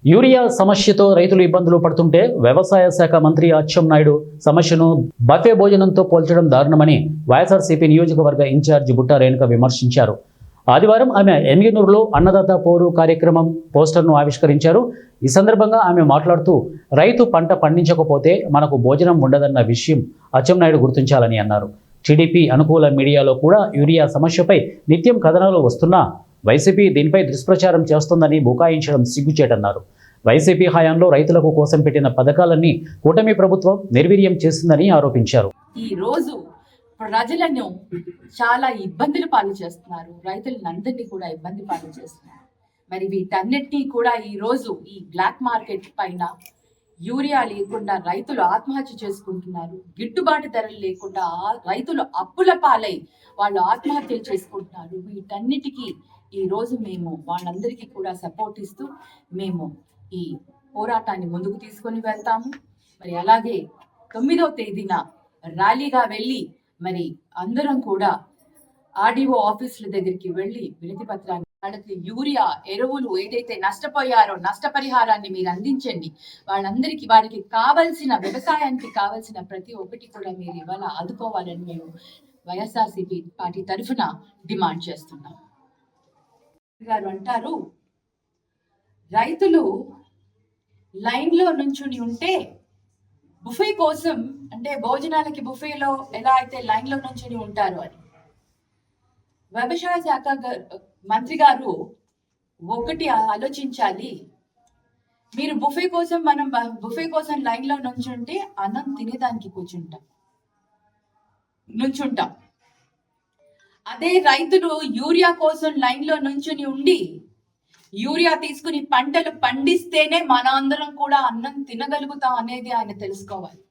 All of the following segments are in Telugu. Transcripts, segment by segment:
యూరియా సమస్యతో రైతులు ఇబ్బందులు పడుతుంటే వ్యవసాయ శాఖ మంత్రి అచ్చెన్నాయుడు సమస్యను బఫే భోజనంతో పోల్చడం దారుణమని వైఎస్ఆర్సీపీ నియోజకవర్గ ఇన్ఛార్జి బుట్టా రేణుక విమర్శించారు. ఆదివారం ఆమె ఎమ్మిగనూరులో అన్నదాత పోరు కార్యక్రమం పోస్టర్ను ఆవిష్కరించారు. ఈ సందర్భంగా ఆమె మాట్లాడుతూ రైతు పంట పండించకపోతే మనకు భోజనం ఉండదన్న విషయం అచ్చెన్నాయుడు గుర్తించాలని అన్నారు. టీడీపీ అనుకూల మీడియాలో కూడా యూరియా సమస్యపై నిత్యం కథనాలు వస్తున్నా వైసీపీ దీనిపై దుష్ప్రచారం చేస్తోందని బుకాయించడం సిగ్గుచేటన్నారు. వైసీపీ హయాంలో రైతులకు కోసం పెట్టిన పథకాలన్నీ కూటమి ప్రభుత్వం నిర్వీర్యం చేసిందని ఆరోపించారు. ఈ రోజు ప్రజలను చాలా ఇబ్బందులు పాలు చేస్తున్నారు, రైతులందరినీ కూడా ఇబ్బంది పాలు చేస్తున్నారు. మరి వీటన్నిటినీ కూడా ఈ రోజు ఈ బ్లాక్ మార్కెట్ పైన యూరియా లేకుండా రైతులు ఆత్మహత్య చేసుకుంటున్నారు. గిట్టుబాటు ధరలు లేకుండా రైతులు అప్పుల పాలై వాళ్ళు ఆత్మహత్యలు చేసుకుంటున్నారు. వీటన్నిటికీ ఈ రోజు మేము వాళ్ళందరికీ కూడా సపోర్ట్ ఇస్తూ మేము ఈ పోరాటాన్ని ముందుకు తీసుకొని వెళ్తాము. మరి అలాగే 9వ తేదీన ర్యాలీగా వెళ్ళి మరి అందరం కూడా ఆర్డీఓ ఆఫీసుల దగ్గరికి వెళ్ళి వినతి పత్రాన్ని వాళ్ళకి యూరియా ఎరువులు ఏదైతే నష్టపోయారో నష్టపరిహారాన్ని మీరు అందించండి, వాళ్ళందరికీ వారికి కావలసిన వ్యవసాయానికి కావలసిన ప్రతి ఒక్కటి కూడా మీరు ఇవాళ ఆదుకోవాలని మేము వైఎస్ఆర్సీపీ పార్టీ తరఫున డిమాండ్ చేస్తున్నాం. గారు అంటారు, రైతులు లైన్లో నుంచుని ఉంటే బుఫే కోసం, అంటే భోజనాలకి బుఫేలో ఎలా అయితే లైన్లో నుంచుని ఉంటారు అని. వ్యవసాయ శాఖ మంత్రి గారు ఒకటి ఆలోచించాలి, మీరు బుఫే కోసం లైన్లో నుంచుంటే అన్నం తినేదానికి నుంచుంటాం. అదే రైతులు యూరియా కోసం లైన్లో నుంచుని ఉండి యూరియా తీసుకుని పంటలు పండిస్తేనే మన అందరం కూడా అన్నం తినగలుగుతాం అనేది ఆయన తెలుసుకోవాలి.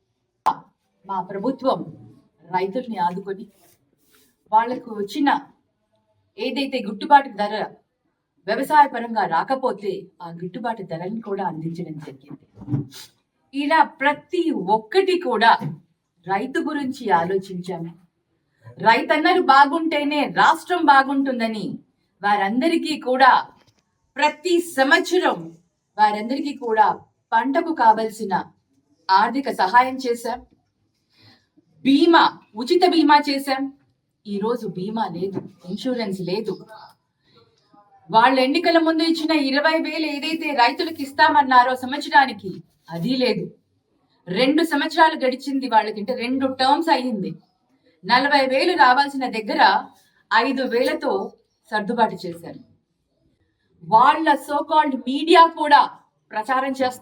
మా ప్రభుత్వం రైతుల్ని ఆదుకొని వాళ్లకు వచ్చిన ఏదైతే గిట్టుబాటు ధర వ్యవసాయ పరంగా రాకపోతే ఆ గిట్టుబాటు ధరని కూడా అందించడం జరిగింది. ఇలా ప్రతి ఒక్కటి కూడా రైతు గురించి ఆలోచించాము. రైతన్నలు బాగుంటేనే రాష్ట్రం బాగుంటుందని వారందరికీ కూడా ప్రతి సంవత్సరం వారందరికీ కూడా పంటకు కావలసిన ఆర్థిక సహాయం చేశాం. ఉచిత బీమా చేశాం. ఈరోజు బీమా లేదు, ఇన్సూరెన్స్ లేదు. వాళ్ళ ఎన్నికల ముందు ఇచ్చిన 20,000 ఏదైతే రైతులకు ఇస్తామన్నారో సంవత్సరానికి, అది లేదు. 2 సంవత్సరాలు గడిచింది, వాళ్ళకి 2 టర్మ్స్ అయ్యింది. 40,000 రావాల్సిన దగ్గర 5,000తో సర్దుబాటు చేశారు. వాళ్ళ సోకాల్డ్ మీడియా కూడా ప్రచారం చేస్తారు.